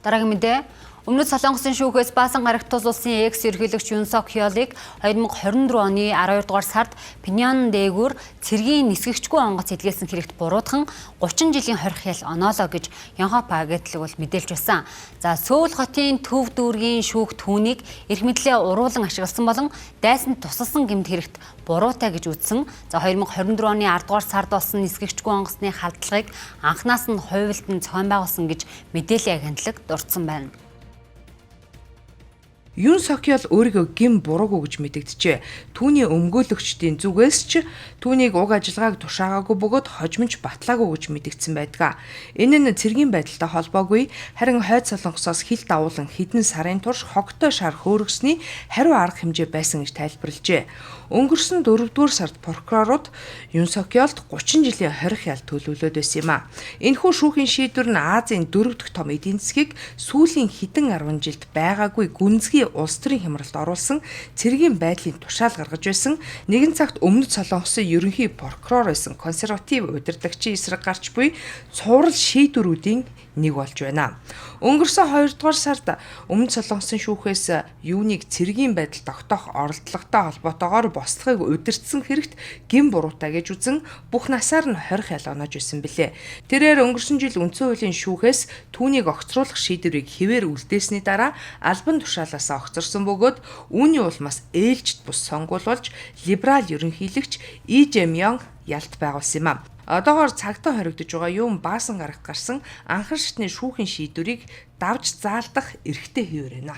Дараагийн мэдээ. Өмнөд Солонгосын шүүхээс баасан гарагт тус улсын экс-ерөнхийлөгч Юн Сок Ёлыг 2024 оны 12 дугаар сард Пхеньян дээгүүр цэргийн нисгэгчгүй онгоц илгээсэн хэрэгт буруутхан 30 жилийн хорих ял оноолоо гэж Yonhap агентлаг бол мэдээлж байсан. За Сөүл хотын төв дүүргийн шүүх түүнийг эрх мэдлээ уруулан ашигласан болон дайсанд тусалсан гэмт хэрэгт буруутай гэж үзсэн. За 2024 оны 10 дугаар сард болсон нисгэгчгүй онгоцны халдлагыг анхнаас нь хувилдан зохион байгуулсан гэж мэдээллийн агентлаг дурдсан байна. Юн Сок Ёл өөрийгөө гин буруугүй гэж мэдэгджээ. Түүний өмгөөлөгчдийн зүгээс ч түүнийг уг ажиллагааг тушаагаагүй бөгөөд хожимж батлаагүй гэж мэдэгдсэн байдаг. Энэ нь цэргийн байдалтай холбоогүй, харин хойд Солонгосоос хил давуулан хэдэн сарын турш хогтой шар хөөргөсний хариу арга хэмжээ байсан гэж тайлбарлажээ. Өнгөрсөн 4-р сард прокурорууд Юн Сок Ёлд 30 жилийн хорих ял төлөвлөд байсан юм а. Энэхүү шүүхийн шийдвэр нь Азийн 4 дахь том эдийн засгийг сүүлийн хэдэн 10 жилд байгаагүй гүнзгий улс төрийн хямралд оруулсан цэргийн байдлын тушаал гаргаж байсан. Нэгэн цагт Өмнөд Солонгосын ерөнхий прокурор байсан консерватив удирдагчийн эсрэг гарч буй цуврал шийдвэрүүдийн нэг болж байна. Өнгөрсөн 2 дугаар сард Өмнөд Солонгосын шүүхээс юуныг цэргийн байдал тогтоох оролдлоготой холбоотойгоор бослохыг удирдсан хэрэгт гин буруутай гэж үзэн бүх насаар нь хорих ял оноож байсан билээ. Тэрээр өнгөрсөн жил үндсэн хуулийн шүүхээс түүнийг огцруулах шийдвэрийг хэвээр үлдээсний дараа албан тушаалаас огцорсон бөгөөд үүний улмаас ээлжид бус сонгуулж либерал ерөнхийлөгч Lee Jae-myung ялт байгуулсан юм а. Одоогоор цагтаа хоригдож байгаа юм баасан гарагт гарсан анхан шатны шүүхийн шийдвэрийг давж заалдах эрхтэй хэвээр байна.